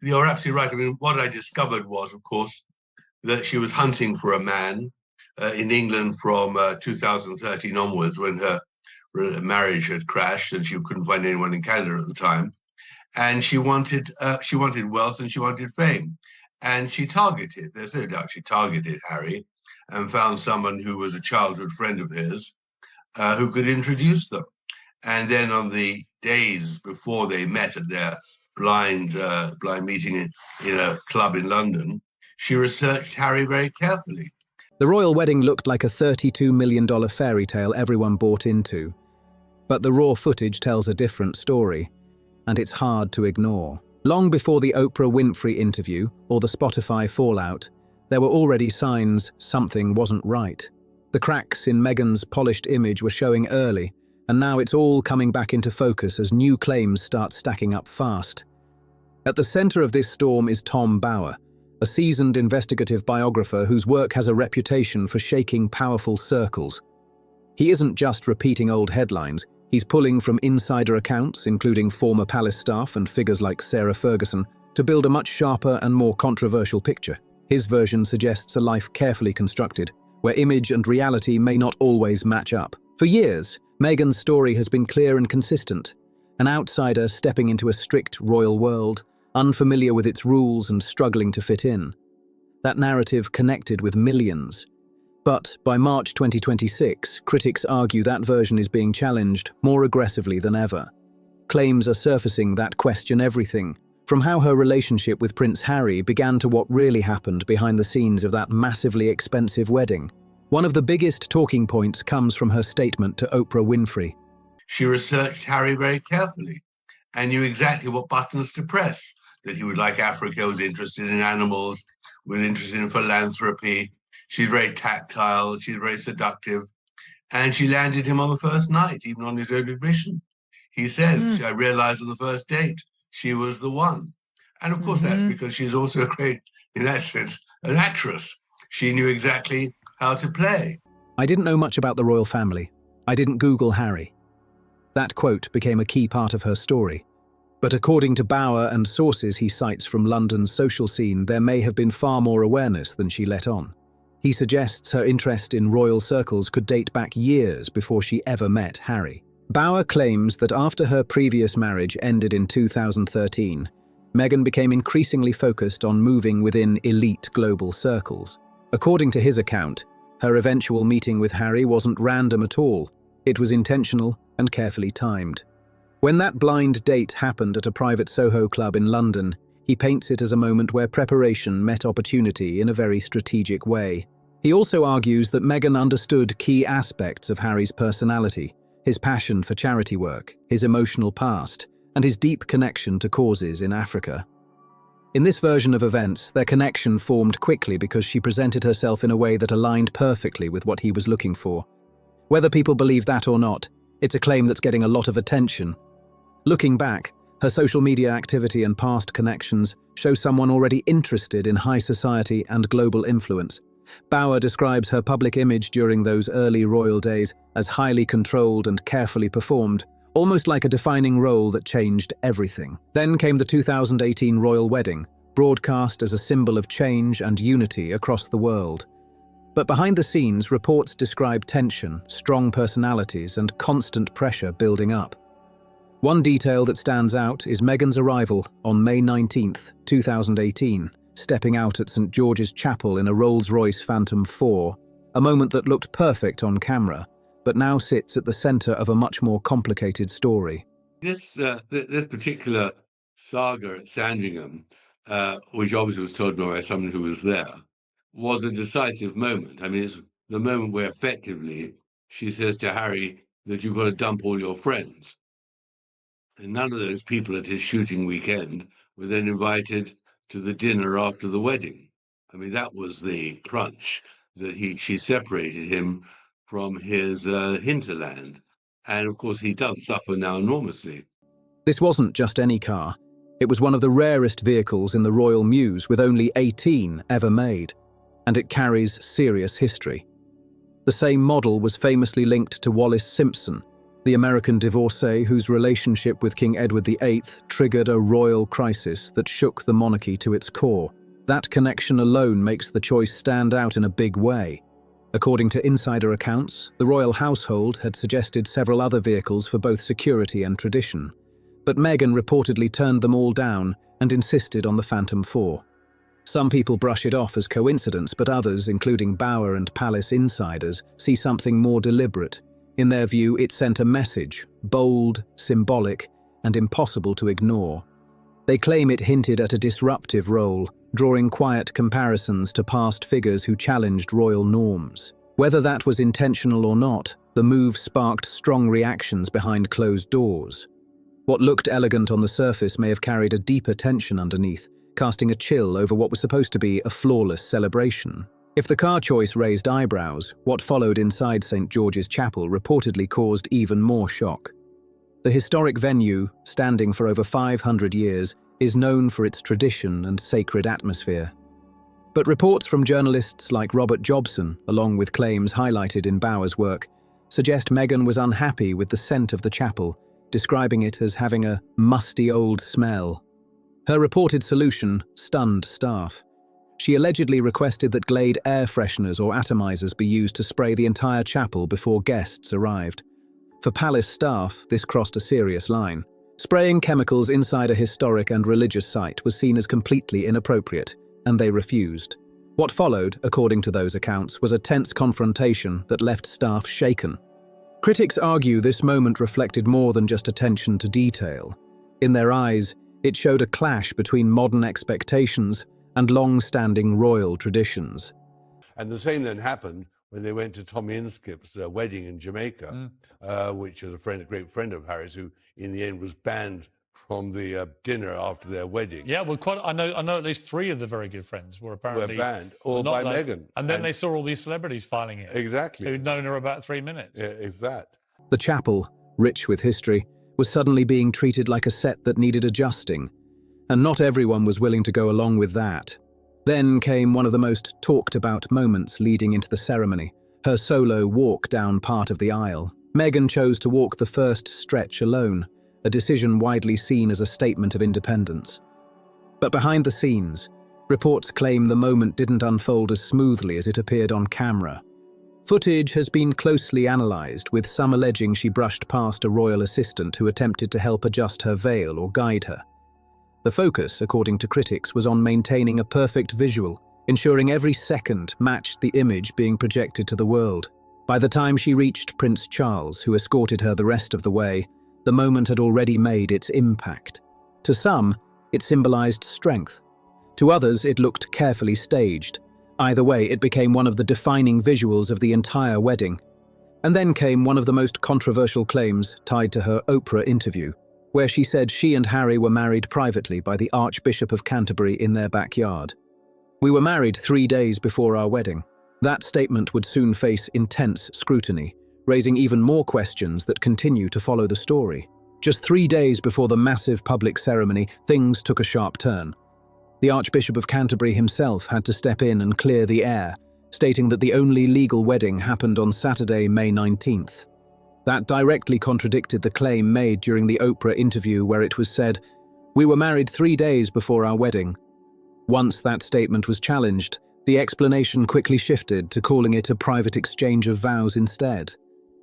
you're absolutely right. I mean, what I discovered was, of course, that she was hunting for a man in England from 2013 onwards, when her marriage had crashed and she couldn't find anyone in Canada at the time. And she wanted wealth and she wanted fame. And there's no doubt she targeted Harry and found someone who was a childhood friend of his who could introduce them. And then on the days before they met at their blind meeting in a club in London, she researched Harry very carefully. The royal wedding looked like a $32 million fairy tale everyone bought into. But the raw footage tells a different story, and it's hard to ignore. Long before the Oprah Winfrey interview or the Spotify fallout, there were already signs something wasn't right. The cracks in Meghan's polished image were showing early, and now it's all coming back into focus as new claims start stacking up fast. At the center of this storm is Tom Bower, a seasoned investigative biographer whose work has a reputation for shaking powerful circles. He isn't just repeating old headlines, he's pulling from insider accounts, including former palace staff and figures like Sarah Ferguson, to build a much sharper and more controversial picture. His version suggests a life carefully constructed, where image and reality may not always match up. For years, Meghan's story has been clear and consistent, an outsider stepping into a strict royal world, unfamiliar with its rules and struggling to fit in. That narrative connected with millions. But by March 2026, critics argue that version is being challenged more aggressively than ever. Claims are surfacing that question everything, from how her relationship with Prince Harry began to what really happened behind the scenes of that massively expensive wedding. One of the biggest talking points comes from her statement to Oprah Winfrey. She researched Harry very carefully and knew exactly what buttons to press, that he would like Africa, was interested in animals, was interested in philanthropy. She's very tactile, she's very seductive, and she landed him on the first night, even on his own admission. He says, I realized on the first date, she was the one. And of course, that's because she's also a great, in that sense, an actress. She knew exactly how to play. I didn't know much about the royal family. I didn't Google Harry. That quote became a key part of her story. But according to Bower and sources he cites from London's social scene, there may have been far more awareness than she let on. He suggests her interest in royal circles could date back years before she ever met Harry. Bower claims that after her previous marriage ended in 2013, Meghan became increasingly focused on moving within elite global circles. According to his account, her eventual meeting with Harry wasn't random at all. It was intentional and carefully timed. When that blind date happened at a private Soho club in London, he paints it as a moment where preparation met opportunity in a very strategic way. He also argues that Meghan understood key aspects of Harry's personality, his passion for charity work, his emotional past, and his deep connection to causes in Africa. In this version of events, their connection formed quickly because she presented herself in a way that aligned perfectly with what he was looking for. Whether people believe that or not, it's a claim that's getting a lot of attention. Looking back, her social media activity and past connections show someone already interested in high society and global influence. Bower describes her public image during those early royal days as highly controlled and carefully performed, almost like a defining role that changed everything. Then came the 2018 royal wedding, broadcast as a symbol of change and unity across the world. But behind the scenes, reports describe tension, strong personalities, and constant pressure building up. One detail that stands out is Meghan's arrival on May 19, 2018, stepping out at St. George's Chapel in a Rolls-Royce Phantom 4, a moment that looked perfect on camera, but now sits at the center of a much more complicated story. This particular saga at Sandringham, which obviously was told by someone who was there, was a decisive moment. I mean, it's the moment where effectively she says to Harry that you've got to dump all your friends. And none of those people at his shooting weekend were then invited to the dinner after the wedding. I mean, that was the crunch, that she separated him from his hinterland. And of course, he does suffer now enormously. This wasn't just any car. It was one of the rarest vehicles in the Royal Mews, with only 18 ever made. And it carries serious history. The same model was famously linked to Wallis Simpson, the American divorcee whose relationship with King Edward VIII triggered a royal crisis that shook the monarchy to its core. That connection alone makes the choice stand out in a big way. According to insider accounts, the royal household had suggested several other vehicles for both security and tradition, but Meghan reportedly turned them all down and insisted on the Phantom 4. Some people brush it off as coincidence, but others, including Bauer and palace insiders, see something more deliberate. In their view, it sent a message, bold, symbolic, and impossible to ignore. They claim it hinted at a disruptive role, drawing quiet comparisons to past figures who challenged royal norms. Whether that was intentional or not, the move sparked strong reactions behind closed doors. What looked elegant on the surface may have carried a deeper tension underneath, casting a chill over what was supposed to be a flawless celebration. If the car choice raised eyebrows, what followed inside St. George's Chapel reportedly caused even more shock. The historic venue, standing for over 500 years, is known for its tradition and sacred atmosphere. But reports from journalists like Robert Jobson, along with claims highlighted in Bauer's work, suggest Meghan was unhappy with the scent of the chapel, describing it as having a musty old smell. Her reported solution stunned staff. She allegedly requested that Glade air fresheners or atomizers be used to spray the entire chapel before guests arrived. For palace staff, this crossed a serious line. Spraying chemicals inside a historic and religious site was seen as completely inappropriate, and they refused. What followed, according to those accounts, was a tense confrontation that left staff shaken. Critics argue this moment reflected more than just attention to detail. In their eyes, it showed a clash between modern expectations and long-standing royal traditions. And the same then happened when they went to Tommy Inskip's wedding in Jamaica, which is a great friend of Harry's, who in the end was banned from the dinner after their wedding. Yeah, well, I know at least 3 of the very good friends were apparently banned, all by Meghan. And then they saw all these celebrities filing in. Exactly. Who'd known her about 3 minutes. Yeah, if that. The chapel, rich with history, was suddenly being treated like a set that needed adjusting, and not everyone was willing to go along with that. Then came one of the most talked-about moments leading into the ceremony, her solo walk down part of the aisle. Meghan chose to walk the first stretch alone, a decision widely seen as a statement of independence. But behind the scenes, reports claim the moment didn't unfold as smoothly as it appeared on camera. Footage has been closely analysed, with some alleging she brushed past a royal assistant who attempted to help adjust her veil or guide her. The focus, according to critics, was on maintaining a perfect visual, ensuring every second matched the image being projected to the world. By the time she reached Prince Charles, who escorted her the rest of the way, the moment had already made its impact. To some, it symbolised strength. To others, it looked carefully staged. Either way, it became one of the defining visuals of the entire wedding. And then came one of the most controversial claims tied to her Oprah interview, where she said she and Harry were married privately by the Archbishop of Canterbury in their backyard. "We were married 3 days before our wedding." That statement would soon face intense scrutiny, raising even more questions that continue to follow the story. Just 3 days before the massive public ceremony, things took a sharp turn. The Archbishop of Canterbury himself had to step in and clear the air, stating that the only legal wedding happened on Saturday, May 19th. That directly contradicted the claim made during the Oprah interview where it was said, "We were married 3 days before our wedding." Once that statement was challenged, the explanation quickly shifted to calling it a private exchange of vows instead.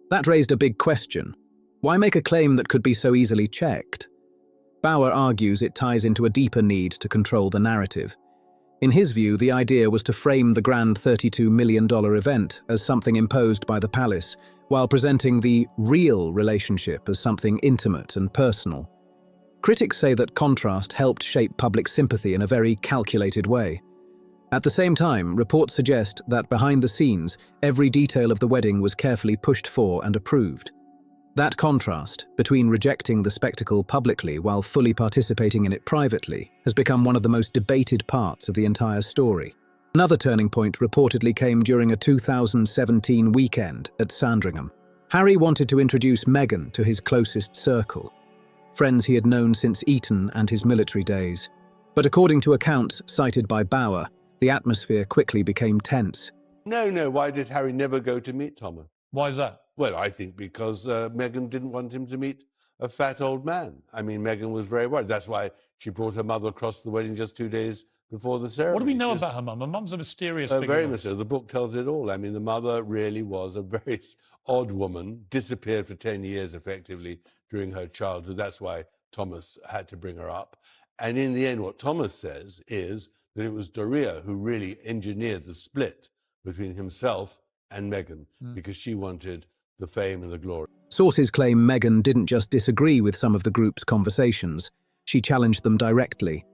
That raised a big question. Why make a claim that could be so easily checked? Bauer argues it ties into a deeper need to control the narrative. In his view, the idea was to frame the grand $32 million event as something imposed by the palace, while presenting the real relationship as something intimate and personal. Critics say that contrast helped shape public sympathy in a very calculated way. At the same time, reports suggest that behind the scenes, every detail of the wedding was carefully pushed for and approved. That contrast, between rejecting the spectacle publicly while fully participating in it privately, has become one of the most debated parts of the entire story. Another turning point reportedly came during a 2017 weekend at Sandringham. Harry wanted to introduce Meghan to his closest circle, friends he had known since Eton and his military days. But according to accounts cited by Bauer, the atmosphere quickly became tense. No, why did Harry never go to meet Thomas? Why is that? Well, I think because Meghan didn't want him to meet a fat old man. I mean, Meghan was very worried. That's why she brought her mother across the wedding just 2 days before the ceremony. What do we know about her mum? Her mum's a mysterious figure. Very mysterious. The book tells it all. I mean, the mother really was a very odd woman, disappeared for 10 years effectively during her childhood. That's why Thomas had to bring her up. And in the end, what Thomas says is that it was Doria who really engineered the split between himself and Meghan, because she wanted the fame and the glory. Sources claim Meghan didn't just disagree with some of the group's conversations, she challenged them directly.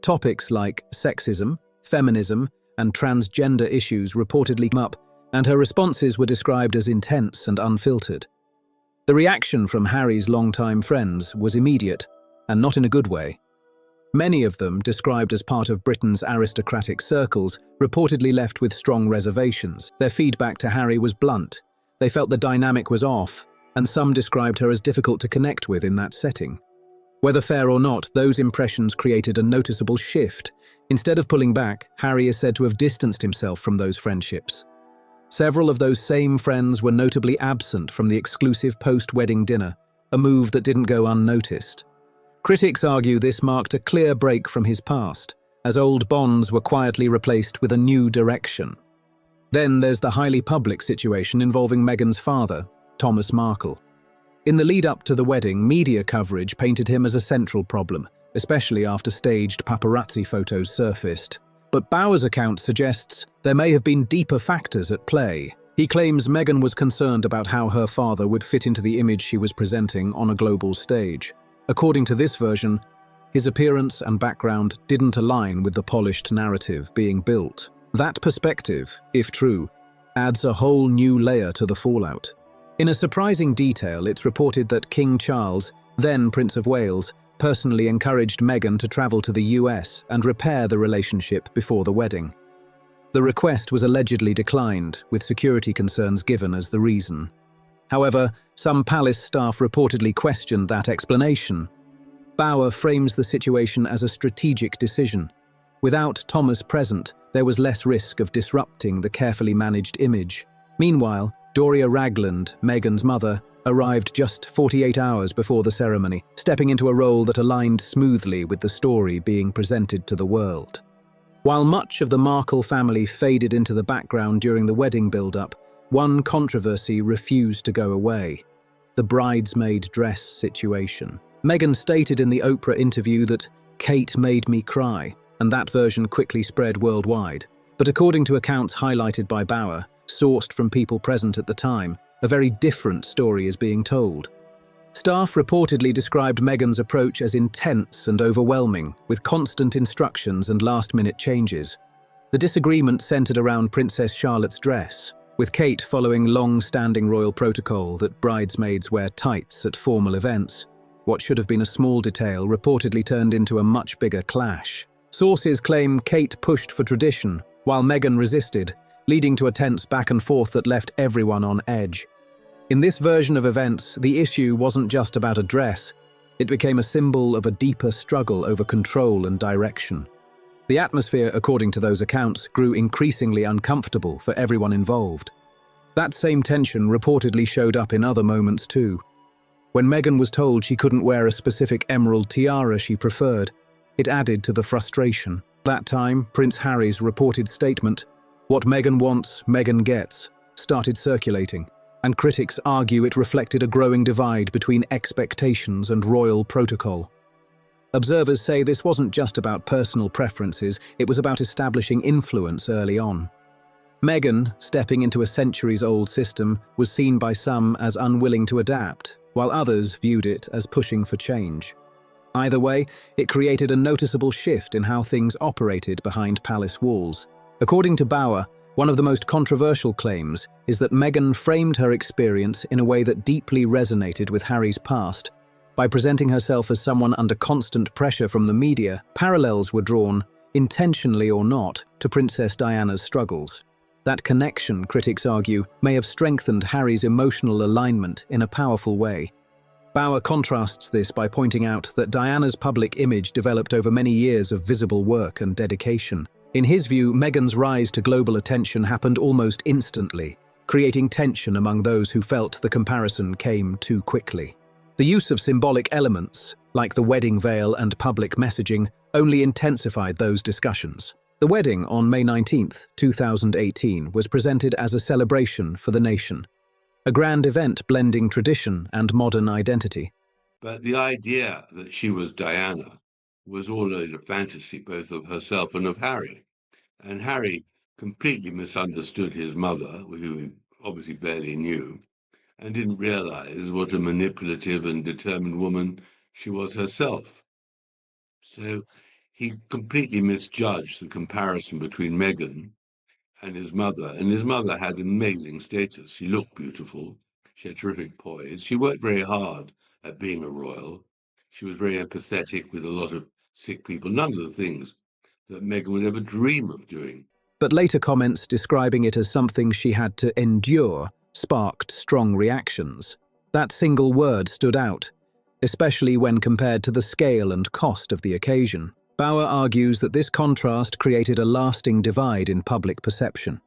Topics like sexism, feminism, and transgender issues reportedly came up, and her responses were described as intense and unfiltered. The reaction from Harry's longtime friends was immediate, and not in a good way. Many of them, described as part of Britain's aristocratic circles, reportedly left with strong reservations. Their feedback to Harry was blunt. They felt the dynamic was off, and some described her as difficult to connect with in that setting. Whether fair or not, those impressions created a noticeable shift. Instead of pulling back, Harry is said to have distanced himself from those friendships. Several of those same friends were notably absent from the exclusive post-wedding dinner, a move that didn't go unnoticed. Critics argue this marked a clear break from his past, as old bonds were quietly replaced with a new direction. Then there's the highly public situation involving Meghan's father, Thomas Markle. In the lead-up to the wedding, media coverage painted him as a central problem, especially after staged paparazzi photos surfaced. But Bauer's account suggests there may have been deeper factors at play. He claims Meghan was concerned about how her father would fit into the image she was presenting on a global stage. According to this version, his appearance and background didn't align with the polished narrative being built. That perspective, if true, adds a whole new layer to the fallout. In a surprising detail, it's reported that King Charles, then Prince of Wales, personally encouraged Meghan to travel to the US and repair the relationship before the wedding. The request was allegedly declined, with security concerns given as the reason. However, some palace staff reportedly questioned that explanation. Bauer frames the situation as a strategic decision. Without Thomas present, there was less risk of disrupting the carefully managed image. Meanwhile, Doria Ragland, Meghan's mother, arrived just 48 hours before the ceremony, stepping into a role that aligned smoothly with the story being presented to the world. While much of the Markle family faded into the background during the wedding build-up, one controversy refused to go away: the bridesmaid dress situation. Meghan stated in the Oprah interview that "Kate made me cry," and that version quickly spread worldwide. But according to accounts highlighted by Bauer, sourced from people present at the time, a very different story is being told. Staff reportedly described Meghan's approach as intense and overwhelming, with constant instructions and last-minute changes. The disagreement centered around Princess Charlotte's dress, with Kate following long-standing royal protocol that bridesmaids wear tights at formal events. What should have been a small detail reportedly turned into a much bigger clash. Sources claim Kate pushed for tradition, while Meghan resisted, leading to a tense back and forth that left everyone on edge. In this version of events, the issue wasn't just about a dress. It became a symbol of a deeper struggle over control and direction. The atmosphere, according to those accounts, grew increasingly uncomfortable for everyone involved. That same tension reportedly showed up in other moments too. When Meghan was told she couldn't wear a specific emerald tiara she preferred, it added to the frustration. That time, Prince Harry's reported statement, "What Meghan wants, Meghan gets," started circulating, and critics argue it reflected a growing divide between expectations and royal protocol. Observers say this wasn't just about personal preferences, it was about establishing influence early on. Meghan, stepping into a centuries-old system, was seen by some as unwilling to adapt, while others viewed it as pushing for change. Either way, it created a noticeable shift in how things operated behind palace walls. According to Bauer, one of the most controversial claims is that Meghan framed her experience in a way that deeply resonated with Harry's past. By presenting herself as someone under constant pressure from the media, parallels were drawn, intentionally or not, to Princess Diana's struggles. That connection, critics argue, may have strengthened Harry's emotional alignment in a powerful way. Bauer contrasts this by pointing out that Diana's public image developed over many years of visible work and dedication. In his view, Meghan's rise to global attention happened almost instantly. creating tension among those who felt the comparison came too quickly. The use of symbolic elements, like the wedding veil and public messaging, only intensified those discussions. The wedding on May 19, 2018, was presented as a celebration for the nation, a grand event blending tradition and modern identity. But the idea that she was Diana was always a fantasy, both of herself and of Harry. And Harry completely misunderstood his mother, who he obviously barely knew, and didn't realize what a manipulative and determined woman she was herself. So he completely misjudged the comparison between Meghan and his mother had amazing status. She looked beautiful, she had terrific poise, she worked very hard at being a royal, she was very empathetic with a lot of sick people, none of the things that Meghan would ever dream of doing. But later comments describing it as something she had to endure sparked strong reactions. That single word stood out, especially when compared to the scale and cost of the occasion. Bauer argues that this contrast created a lasting divide in public perception.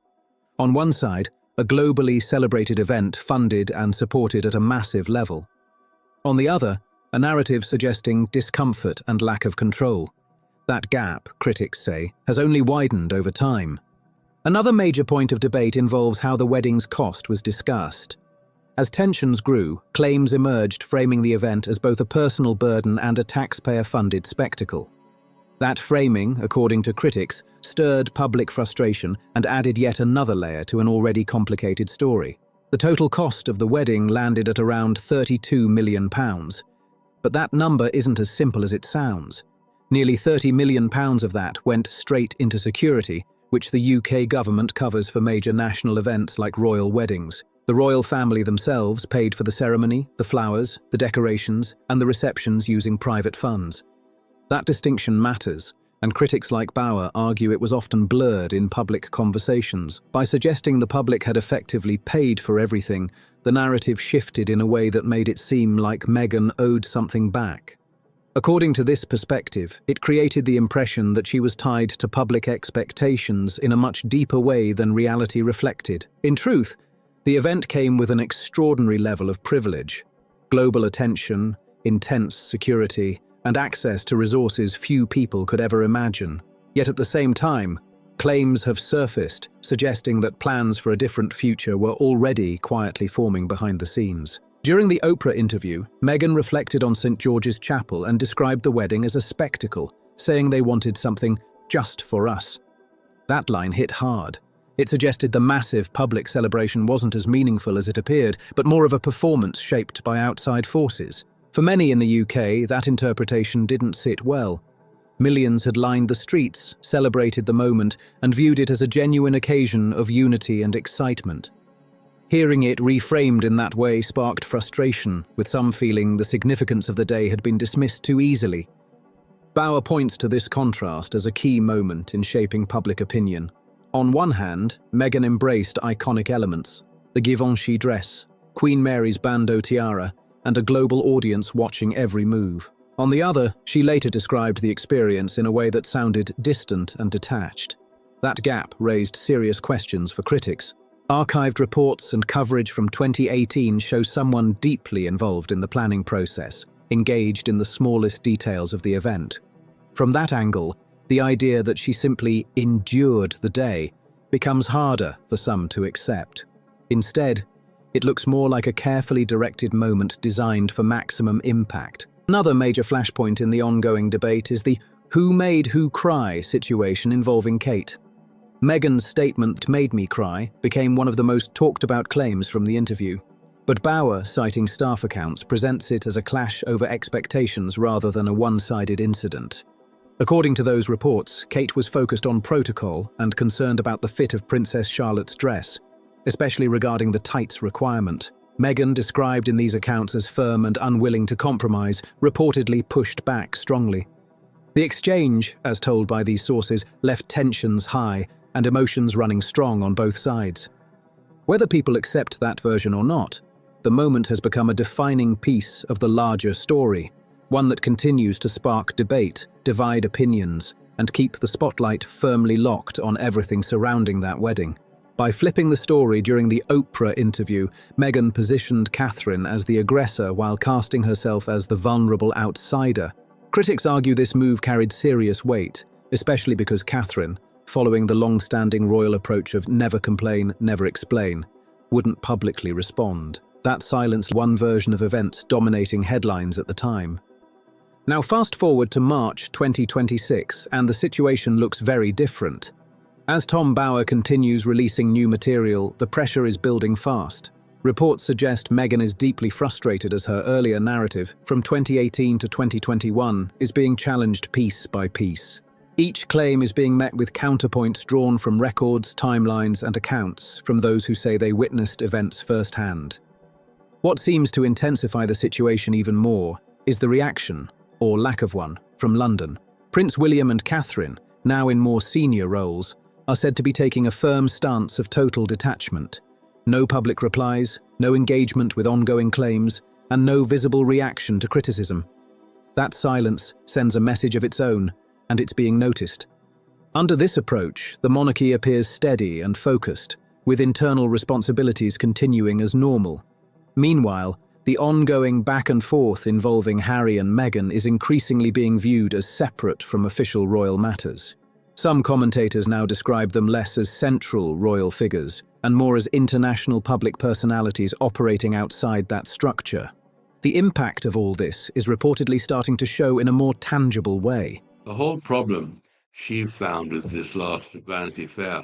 On one side, a globally celebrated event funded and supported at a massive level. On the other, a narrative suggesting discomfort and lack of control. That gap, critics say, has only widened over time. Another major point of debate involves how the wedding's cost was discussed. As tensions grew, claims emerged framing the event as both a personal burden and a taxpayer-funded spectacle. That framing, according to critics, stirred public frustration and added yet another layer to an already complicated story. The total cost of the wedding landed at around £32 million. But that number isn't as simple as it sounds. Nearly £30 million of that went straight into security, which the UK government covers for major national events like royal weddings. The royal family themselves paid for the ceremony, the flowers, the decorations, and the receptions using private funds. That distinction matters, and critics like Bauer argue it was often blurred in public conversations. By suggesting the public had effectively paid for everything, the narrative shifted in a way that made it seem like Meghan owed something back. According to this perspective, it created the impression that she was tied to public expectations in a much deeper way than reality reflected. In truth, the event came with an extraordinary level of privilege, global attention, intense security, and access to resources few people could ever imagine. Yet at the same time, claims have surfaced suggesting that plans for a different future were already quietly forming behind the scenes. During the Oprah interview, Meghan reflected on St. George's Chapel and described the wedding as a spectacle, saying they wanted something just for us. That line hit hard. It suggested the massive public celebration wasn't as meaningful as it appeared, but more of a performance shaped by outside forces. For many in the UK, that interpretation didn't sit well. Millions had lined the streets, celebrated the moment, and viewed it as a genuine occasion of unity and excitement. Hearing it reframed in that way sparked frustration, with some feeling the significance of the day had been dismissed too easily. Bauer points to this contrast as a key moment in shaping public opinion. On one hand, Meghan embraced iconic elements, the Givenchy dress, Queen Mary's bandeau tiara, and a global audience watching every move. On the other, she later described the experience in a way that sounded distant and detached. That gap raised serious questions for critics. Archived reports and coverage from 2018 show someone deeply involved in the planning process, engaged in the smallest details of the event. From that angle, the idea that she simply endured the day becomes harder for some to accept. Instead, it looks more like a carefully directed moment designed for maximum impact. Another major flashpoint in the ongoing debate is the "who made who cry" situation involving Kate. Meghan's statement "made me cry" became one of the most talked about claims from the interview. But Bauer, citing staff accounts, presents it as a clash over expectations rather than a one-sided incident. According to those reports, Kate was focused on protocol and concerned about the fit of Princess Charlotte's dress, especially regarding the tights requirement. Meghan, described in these accounts as firm and unwilling to compromise, reportedly pushed back strongly. The exchange, as told by these sources, left tensions high and emotions running strong on both sides. Whether people accept that version or not, the moment has become a defining piece of the larger story, one that continues to spark debate, divide opinions, and keep the spotlight firmly locked on everything surrounding that wedding. By flipping the story during the Oprah interview, Meghan positioned Catherine as the aggressor while casting herself as the vulnerable outsider. Critics argue this move carried serious weight, especially because Catherine, following the long-standing royal approach of never complain, never explain, wouldn't publicly respond. That silenced one version of events dominating headlines at the time. Now fast forward to March 2026, and the situation looks very different. As Tom Bower continues releasing new material, the pressure is building fast. Reports suggest Meghan is deeply frustrated as her earlier narrative, from 2018 to 2021, is being challenged piece by piece. Each claim is being met with counterpoints drawn from records, timelines, and accounts from those who say they witnessed events firsthand. What seems to intensify the situation even more is the reaction, or lack of one, from London. Prince William and Catherine, now in more senior roles, are said to be taking a firm stance of total detachment. No public replies, no engagement with ongoing claims, and no visible reaction to criticism. That silence sends a message of its own, and it's being noticed. Under this approach, the monarchy appears steady and focused, with internal responsibilities continuing as normal. Meanwhile, the ongoing back and forth involving Harry and Meghan is increasingly being viewed as separate from official royal matters. Some commentators now describe them less as central royal figures and more as international public personalities operating outside that structure. The impact of all this is reportedly starting to show in a more tangible way. The whole problem she found with this last Vanity Fair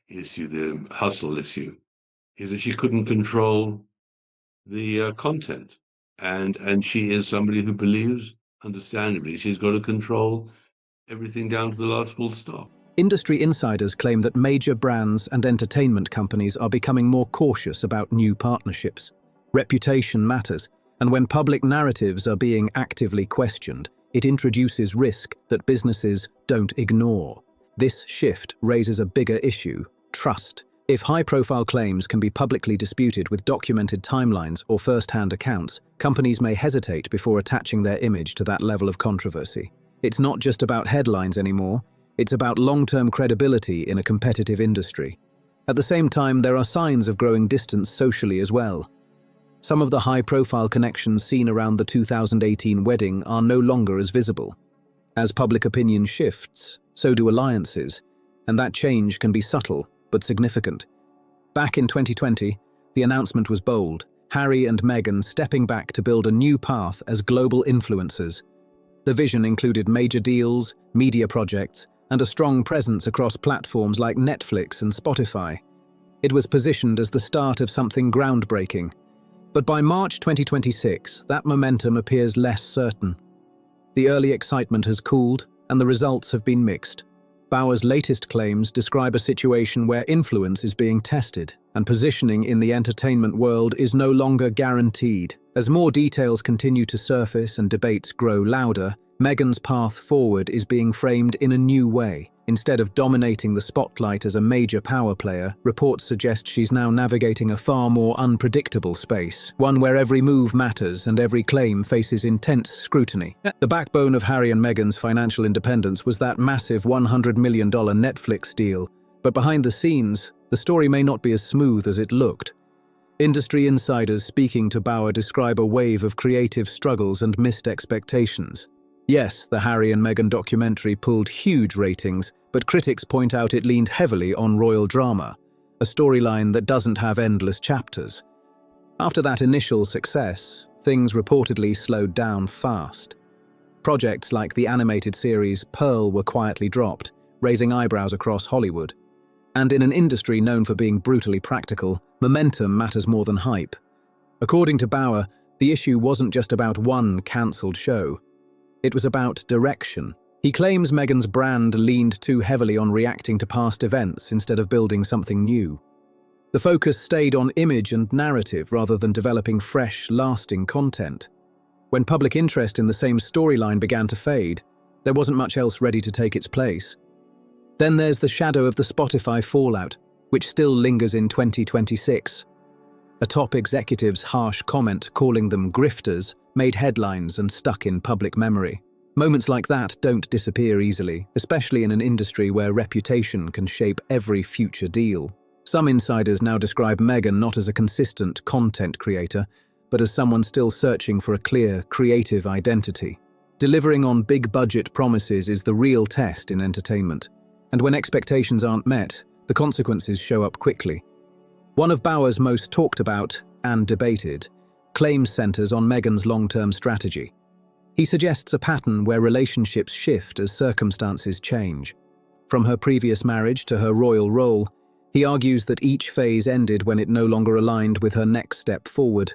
issue, the hustle issue, is that she couldn't control the content. And she is somebody who believes, understandably, she's got to control everything down to the last full stop. Industry insiders claim that major brands and entertainment companies are becoming more cautious about new partnerships. Reputation matters, and when public narratives are being actively questioned, it introduces risk that businesses don't ignore. This shift raises a bigger issue: trust. If high-profile claims can be publicly disputed with documented timelines or first-hand accounts, companies may hesitate before attaching their image to that level of controversy. It's not just about headlines anymore, it's about long-term credibility in a competitive industry. At the same time, there are signs of growing distance socially as well. Some of the high-profile connections seen around the 2018 wedding are no longer as visible. As public opinion shifts, so do alliances, and that change can be subtle but significant. Back in 2020, the announcement was bold: Harry and Meghan stepping back to build a new path as global influencers. The vision included major deals, media projects, and a strong presence across platforms like Netflix and Spotify. It was positioned as the start of something groundbreaking. But by March 2026, that momentum appears less certain. The early excitement has cooled, and the results have been mixed. Bower's latest claims describe a situation where influence is being tested, and positioning in the entertainment world is no longer guaranteed. As more details continue to surface and debates grow louder, Meghan's path forward is being framed in a new way. Instead of dominating the spotlight as a major power player, reports suggest she's now navigating a far more unpredictable space, one where every move matters and every claim faces intense scrutiny. The backbone of Harry and Meghan's financial independence was that massive $100 million Netflix deal, but behind the scenes, the story may not be as smooth as it looked. Industry insiders speaking to Bower describe a wave of creative struggles and missed expectations. Yes, the Harry and Meghan documentary pulled huge ratings, but critics point out it leaned heavily on royal drama, a storyline that doesn't have endless chapters. After that initial success, things reportedly slowed down fast. Projects like the animated series Pearl were quietly dropped, raising eyebrows across Hollywood. And in an industry known for being brutally practical, momentum matters more than hype. According to Bower, the issue wasn't just about one cancelled show. It was about direction. He claims Meghan's brand leaned too heavily on reacting to past events instead of building something new. The focus stayed on image and narrative rather than developing fresh, lasting content. When public interest in the same storyline began to fade, there wasn't much else ready to take its place. Then there's the shadow of the Spotify fallout, which still lingers in 2026. A top executive's harsh comment calling them grifters made headlines and stuck in public memory. Moments like that don't disappear easily, especially in an industry where reputation can shape every future deal. Some insiders now describe Meghan not as a consistent content creator, but as someone still searching for a clear, creative identity. Delivering on big-budget promises is the real test in entertainment, and when expectations aren't met, the consequences show up quickly. One of Bauer's most talked about and debated claims centers on Meghan's long-term strategy. He suggests a pattern where relationships shift as circumstances change. From her previous marriage to her royal role, he argues that each phase ended when it no longer aligned with her next step forward.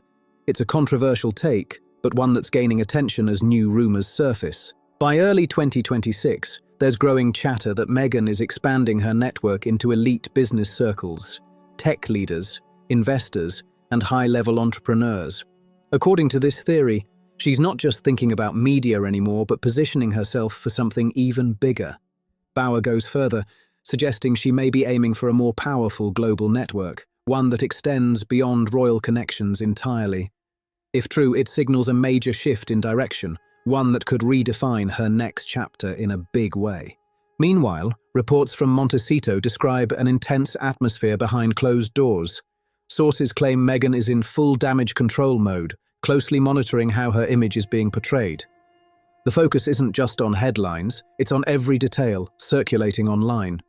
It's a controversial take, but one that's gaining attention as new rumors surface. By early 2026, there's growing chatter that Meghan is expanding her network into elite business circles, tech leaders, investors, and high-level entrepreneurs. According to this theory, she's not just thinking about media anymore, but positioning herself for something even bigger. Bauer goes further, suggesting she may be aiming for a more powerful global network, one that extends beyond royal connections entirely. If true, it signals a major shift in direction, one that could redefine her next chapter in a big way. Meanwhile, reports from Montecito describe an intense atmosphere behind closed doors. Sources claim Meghan is in full damage control mode, closely monitoring how her image is being portrayed. The focus isn't just on headlines, it's on every detail circulating online.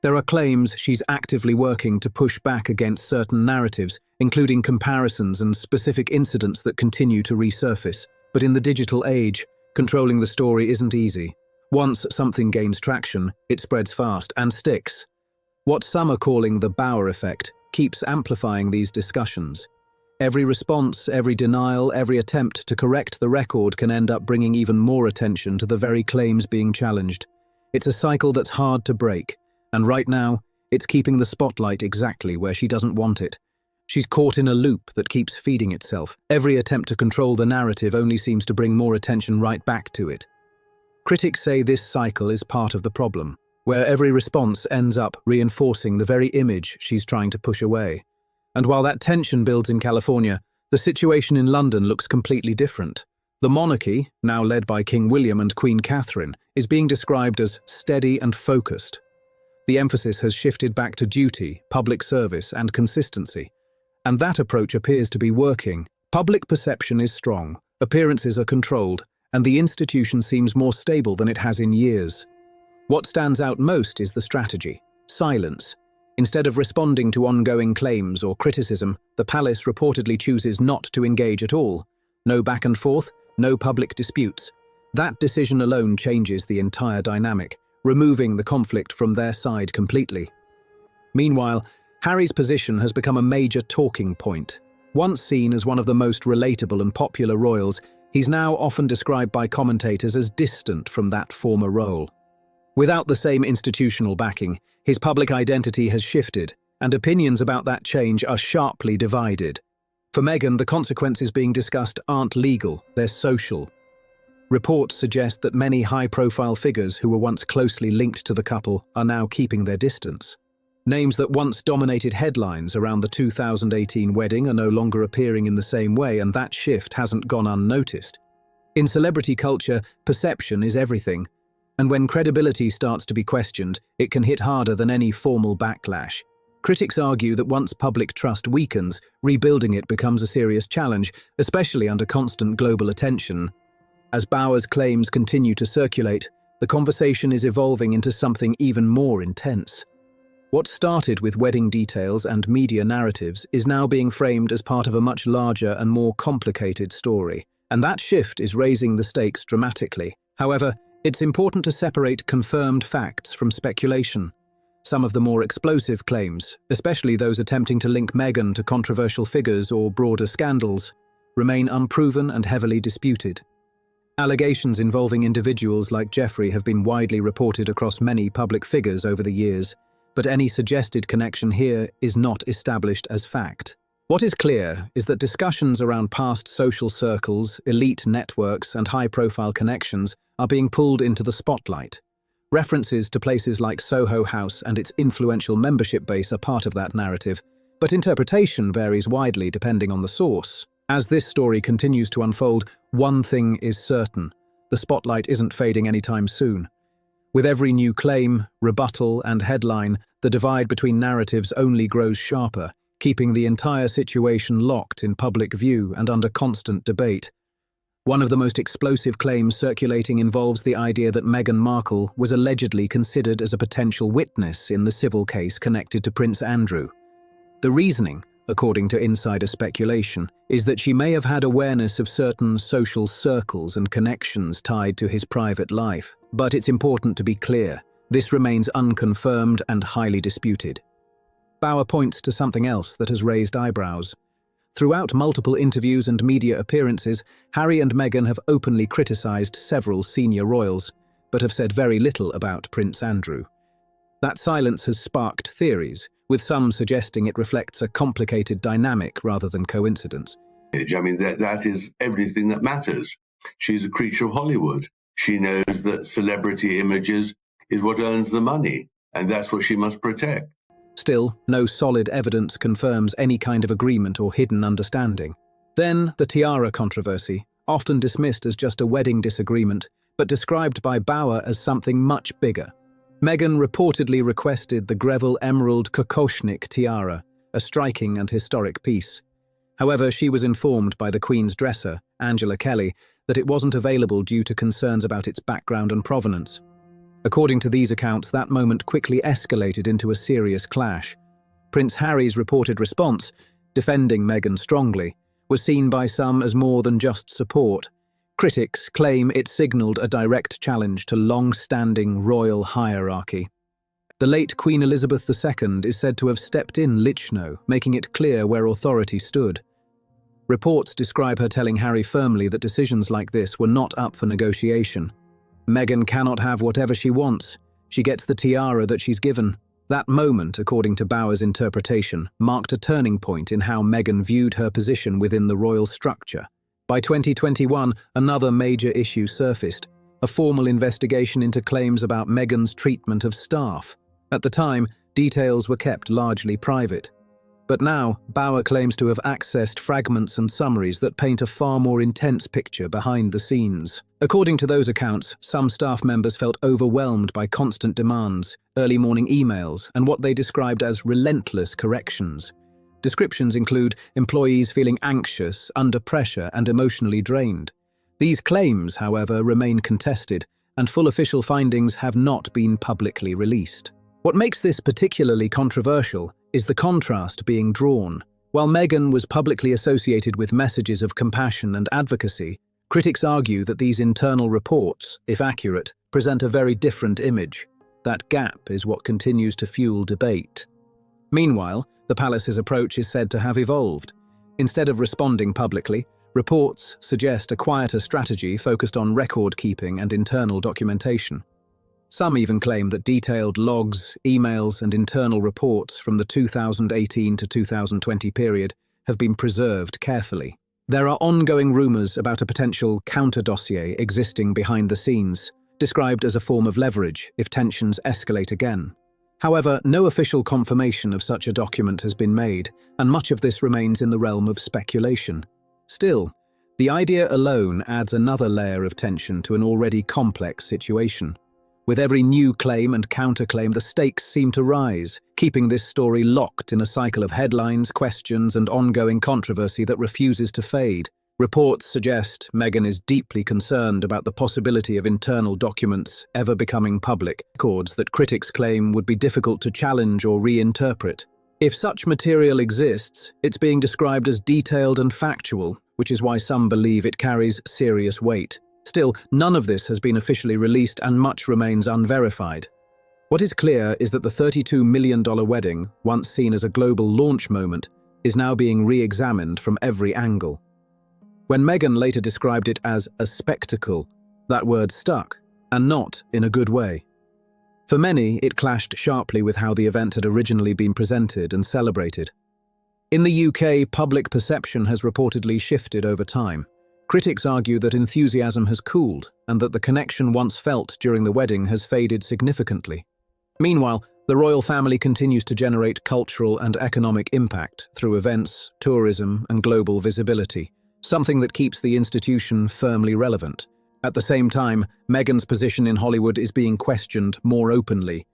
There are claims she's actively working to push back against certain narratives, including comparisons and specific incidents that continue to resurface. But in the digital age, controlling the story isn't easy. Once something gains traction, it spreads fast and sticks. What some are calling the Bauer effect keeps amplifying these discussions. Every response, every denial, every attempt to correct the record can end up bringing even more attention to the very claims being challenged. It's a cycle that's hard to break, and right now, it's keeping the spotlight exactly where she doesn't want it. She's caught in a loop that keeps feeding itself. Every attempt to control the narrative only seems to bring more attention right back to it. Critics say this cycle is part of the problem, where every response ends up reinforcing the very image she's trying to push away. And while that tension builds in California, the situation in London looks completely different. The monarchy, now led by King William and Queen Catherine, is being described as steady and focused. The emphasis has shifted back to duty, public service, and consistency. And that approach appears to be working. Public perception is strong, appearances are controlled, and the institution seems more stable than it has in years. What stands out most is the strategy: silence. Instead of responding to ongoing claims or criticism, the palace reportedly chooses not to engage at all. No back and forth, no public disputes. That decision alone changes the entire dynamic, removing the conflict from their side completely. Meanwhile, Harry's position has become a major talking point. Once seen as one of the most relatable and popular royals, he's now often described by commentators as distant from that former role. Without the same institutional backing, his public identity has shifted, and opinions about that change are sharply divided. For Meghan, the consequences being discussed aren't legal, they're social. Reports suggest that many high-profile figures who were once closely linked to the couple are now keeping their distance. Names that once dominated headlines around the 2018 wedding are no longer appearing in the same way, and that shift hasn't gone unnoticed. In celebrity culture, perception is everything, and when credibility starts to be questioned, it can hit harder than any formal backlash. Critics argue that once public trust weakens, rebuilding it becomes a serious challenge, especially under constant global attention. As Bauer's claims continue to circulate, the conversation is evolving into something even more intense. What started with wedding details and media narratives is now being framed as part of a much larger and more complicated story, and that shift is raising the stakes dramatically. However, it's important to separate confirmed facts from speculation. Some of the more explosive claims, especially those attempting to link Meghan to controversial figures or broader scandals, remain unproven and heavily disputed. Allegations involving individuals like Jeffrey have been widely reported across many public figures over the years, but any suggested connection here is not established as fact. What is clear is that discussions around past social circles, elite networks, and high-profile connections are being pulled into the spotlight. References to places like Soho House and its influential membership base are part of that narrative, but interpretation varies widely depending on the source. As this story continues to unfold, one thing is certain: the spotlight isn't fading anytime soon. With every new claim, rebuttal, and headline, the divide between narratives only grows sharper, keeping the entire situation locked in public view and under constant debate. One of the most explosive claims circulating involves the idea that Meghan Markle was allegedly considered as a potential witness in the civil case connected to Prince Andrew. The reasoning, according to insider speculation, is that she may have had awareness of certain social circles and connections tied to his private life. But it's important to be clear, this remains unconfirmed and highly disputed. Bauer points to something else that has raised eyebrows. Throughout multiple interviews and media appearances, Harry and Meghan have openly criticised several senior royals, but have said very little about Prince Andrew. That silence has sparked theories, with some suggesting it reflects a complicated dynamic rather than coincidence. I mean, that is everything that matters. She's a creature of Hollywood. She knows that celebrity images is what earns the money, and that's what she must protect. Still, no solid evidence confirms any kind of agreement or hidden understanding. Then, the tiara controversy, often dismissed as just a wedding disagreement, but described by Bauer as something much bigger. Meghan reportedly requested the Greville Emerald Kokoshnik tiara, a striking and historic piece. However, she was informed by the Queen's dresser, Angela Kelly, that it wasn't available due to concerns about its background and provenance. According to these accounts, that moment quickly escalated into a serious clash. Prince Harry's reported response, defending Meghan strongly, was seen by some as more than just support. Critics claim it signalled a direct challenge to long-standing royal hierarchy. The late Queen Elizabeth II is said to have stepped in Lichno, making it clear where authority stood. Reports describe her telling Harry firmly that decisions like this were not up for negotiation. Meghan cannot have whatever she wants. She gets the tiara that she's given. That moment, according to Bauer's interpretation, marked a turning point in how Meghan viewed her position within the royal structure. By 2021, another major issue surfaced, a formal investigation into claims about Meghan's treatment of staff. At the time, details were kept largely private. But now, Bauer claims to have accessed fragments and summaries that paint a far more intense picture behind the scenes. According to those accounts, some staff members felt overwhelmed by constant demands, early morning emails, and what they described as relentless corrections. Descriptions include employees feeling anxious, under pressure, and emotionally drained. These claims, however, remain contested, and full official findings have not been publicly released. What makes this particularly controversial is the contrast being drawn. While Meghan was publicly associated with messages of compassion and advocacy, critics argue that these internal reports, if accurate, present a very different image. That gap is what continues to fuel debate. Meanwhile, the palace's approach is said to have evolved. Instead of responding publicly, reports suggest a quieter strategy focused on record-keeping and internal documentation. Some even claim that detailed logs, emails, and internal reports from the 2018 to 2020 period have been preserved carefully. There are ongoing rumours about a potential counter-dossier existing behind the scenes, described as a form of leverage if tensions escalate again. However, no official confirmation of such a document has been made, and much of this remains in the realm of speculation. Still, the idea alone adds another layer of tension to an already complex situation. With every new claim and counterclaim, the stakes seem to rise, keeping this story locked in a cycle of headlines, questions, and ongoing controversy that refuses to fade. Reports suggest Meghan is deeply concerned about the possibility of internal documents ever becoming public, records that critics claim would be difficult to challenge or reinterpret. If such material exists, it's being described as detailed and factual, which is why some believe it carries serious weight. Still, none of this has been officially released and much remains unverified. What is clear is that the $32 million wedding, once seen as a global launch moment, is now being re-examined from every angle. When Meghan later described it as a spectacle, that word stuck, and not in a good way. For many, it clashed sharply with how the event had originally been presented and celebrated. In the UK, public perception has reportedly shifted over time. Critics argue that enthusiasm has cooled and that the connection once felt during the wedding has faded significantly. Meanwhile, the royal family continues to generate cultural and economic impact through events, tourism, and global visibility, something that keeps the institution firmly relevant. At the same time, Meghan's position in Hollywood is being questioned more openly.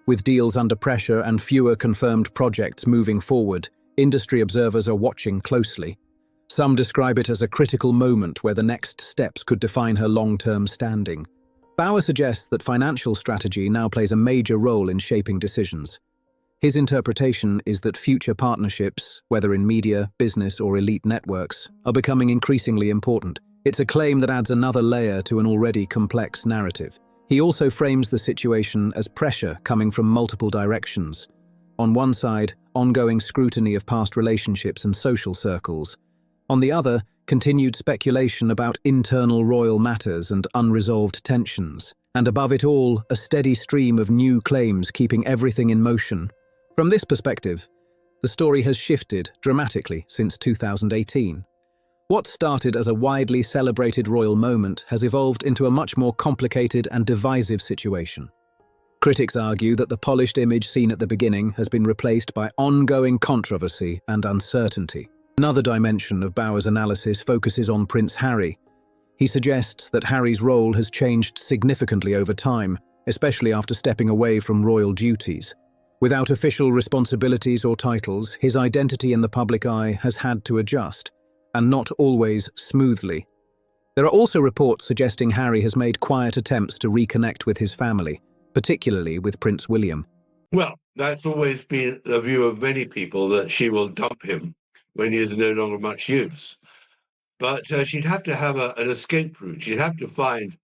With deals under pressure and fewer confirmed projects moving forward, industry observers are watching closely. Some describe it as a critical moment where the next steps could define her long-term standing. Bauer suggests that financial strategy now plays a major role in shaping decisions. His interpretation is that future partnerships, whether in media, business, or elite networks, are becoming increasingly important. It's a claim that adds another layer to an already complex narrative. He also frames the situation as pressure coming from multiple directions. On one side, ongoing scrutiny of past relationships and social circles. On the other, continued speculation about internal royal matters and unresolved tensions. And above it all, a steady stream of new claims keeping everything in motion. From this perspective, the story has shifted dramatically since 2018. What started as a widely celebrated royal moment has evolved into a much more complicated and divisive situation. Critics argue that the polished image seen at the beginning has been replaced by ongoing controversy and uncertainty. Another dimension of Bauer's analysis focuses on Prince Harry. He suggests that Harry's role has changed significantly over time, especially after stepping away from royal duties. Without official responsibilities or titles, his identity in the public eye has had to adjust, and not always smoothly. There are also reports suggesting Harry has made quiet attempts to reconnect with his family, particularly with Prince William. Well, that's always been the view of many people, that she will dump him when he is no longer much use. But she'd have to have an escape route. She'd have to find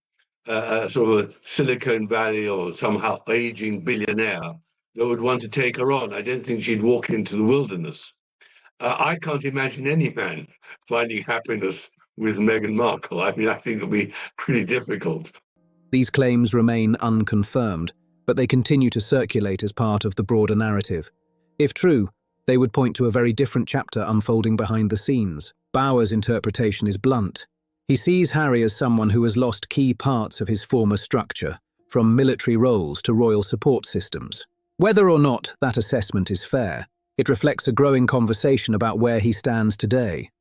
a sort of a Silicon Valley or somehow aging billionaire that would want to take her on. I don't think she'd walk into the wilderness. I can't imagine any man finding happiness with Meghan Markle. I mean, I think it'll be pretty difficult. These claims remain unconfirmed, but they continue to circulate as part of the broader narrative. If true, they would point to a very different chapter unfolding behind the scenes. Bauer's interpretation is blunt. He sees Harry as someone who has lost key parts of his former structure, from military roles to royal support systems. Whether or not that assessment is fair, it reflects a growing conversation about where he stands today.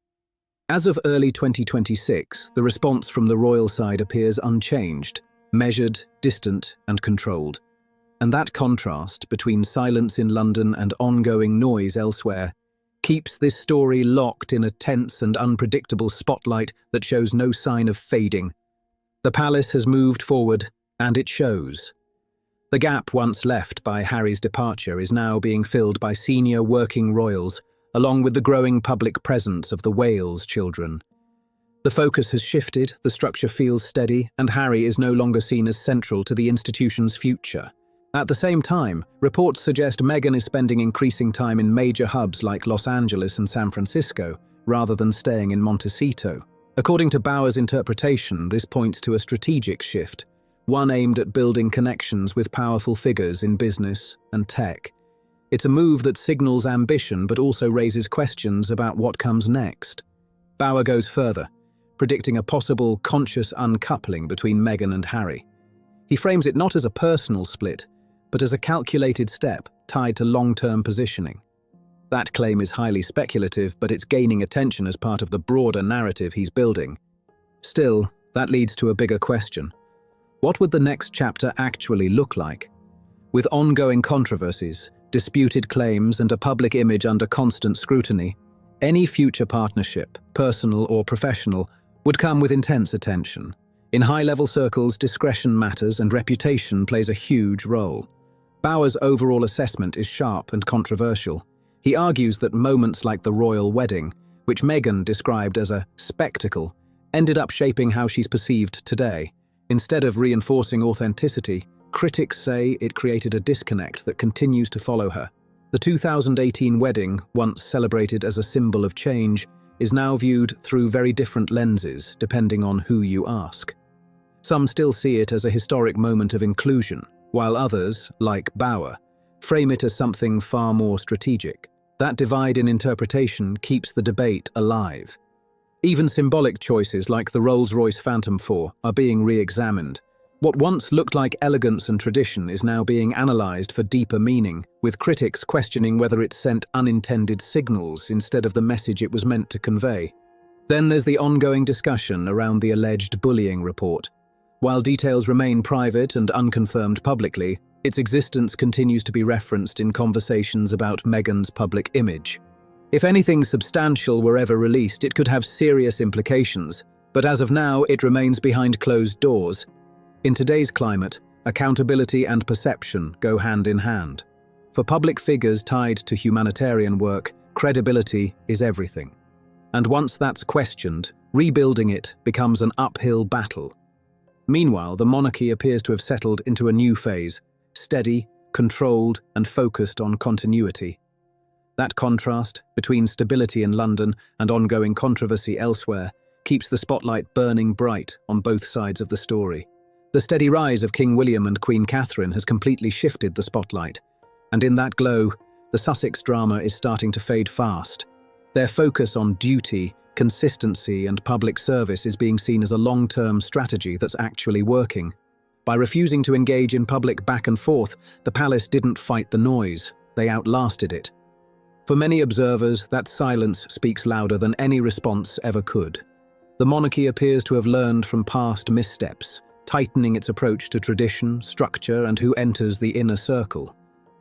As of early 2026, the response from the royal side appears unchanged, measured, distant, and controlled. And that contrast between silence in London and ongoing noise elsewhere keeps this story locked in a tense and unpredictable spotlight that shows no sign of fading. The palace has moved forward, and it shows. The gap once left by Harry's departure is now being filled by senior working royals, along with the growing public presence of the Wales children. The focus has shifted, the structure feels steady, and Harry is no longer seen as central to the institution's future. At the same time, reports suggest Meghan is spending increasing time in major hubs like Los Angeles and San Francisco, rather than staying in Montecito. According to Bauer's interpretation, this points to a strategic shift, one aimed at building connections with powerful figures in business and tech. It's a move that signals ambition but also raises questions about what comes next. Bauer goes further, predicting a possible conscious uncoupling between Meghan and Harry. He frames it not as a personal split, but as a calculated step tied to long-term positioning. That claim is highly speculative, but it's gaining attention as part of the broader narrative he's building. Still, that leads to a bigger question. What would the next chapter actually look like? With ongoing controversies, disputed claims, and a public image under constant scrutiny, any future partnership, personal or professional, would come with intense attention. In high-level circles, discretion matters and reputation plays a huge role. Bauer's overall assessment is sharp and controversial. He argues that moments like the royal wedding, which Meghan described as a spectacle, ended up shaping how she's perceived today. Instead of reinforcing authenticity, critics say it created a disconnect that continues to follow her. The 2018 wedding, once celebrated as a symbol of change, is now viewed through very different lenses, depending on who you ask. Some still see it as a historic moment of inclusion, while others, like Bauer, frame it as something far more strategic. That divide in interpretation keeps the debate alive. Even symbolic choices like the Rolls-Royce Phantom 4 are being re-examined. What once looked like elegance and tradition is now being analysed for deeper meaning, with critics questioning whether it sent unintended signals instead of the message it was meant to convey. Then there's the ongoing discussion around the alleged bullying report. While details remain private and unconfirmed publicly, its existence continues to be referenced in conversations about Meghan's public image. If anything substantial were ever released, it could have serious implications, but as of now, it remains behind closed doors. In today's climate, accountability and perception go hand in hand. For public figures tied to humanitarian work, credibility is everything. And once that's questioned, rebuilding it becomes an uphill battle. Meanwhile, the monarchy appears to have settled into a new phase, steady, controlled, and focused on continuity. That contrast between stability in London and ongoing controversy elsewhere keeps the spotlight burning bright on both sides of the story. The steady rise of King William and Queen Catherine has completely shifted the spotlight, and in that glow, the Sussex drama is starting to fade fast. Their focus on duty, consistency, and public service is being seen as a long-term strategy that's actually working. By refusing to engage in public back and forth, the palace didn't fight the noise, they outlasted it. For many observers, that silence speaks louder than any response ever could. The monarchy appears to have learned from past missteps, tightening its approach to tradition, structure, and who enters the inner circle.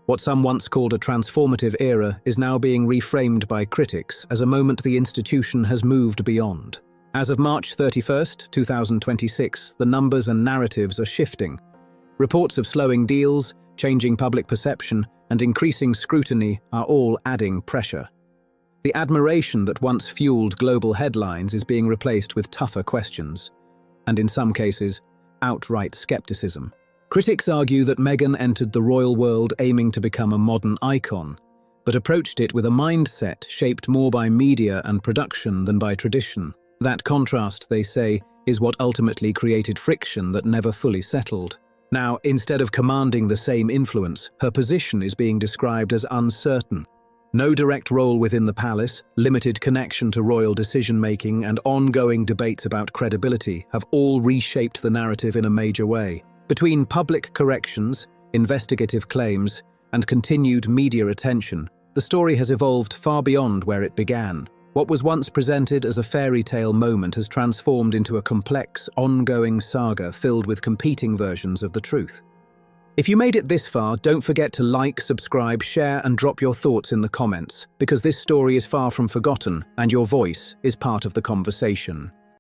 What some once called a transformative era is now being reframed by critics as a moment the institution has moved beyond. As of March 31st, 2026, the numbers and narratives are shifting. Reports of slowing deals, changing public perception, and increasing scrutiny are all adding pressure. The admiration that once fueled global headlines is being replaced with tougher questions, and in some cases, outright skepticism. Critics argue that Meghan entered the royal world aiming to become a modern icon, but approached it with a mindset shaped more by media and production than by tradition. That contrast, they say, is what ultimately created friction that never fully settled. Now, instead of commanding the same influence, her position is being described as uncertain. No direct role within the palace, limited connection to royal decision-making, and ongoing debates about credibility have all reshaped the narrative in a major way. Between public corrections, investigative claims, and continued media attention, the story has evolved far beyond where it began. What was once presented as a fairy tale moment has transformed into a complex, ongoing saga filled with competing versions of the truth. If you made it this far, don't forget to like, subscribe, share, and drop your thoughts in the comments, because this story is far from forgotten, and your voice is part of the conversation.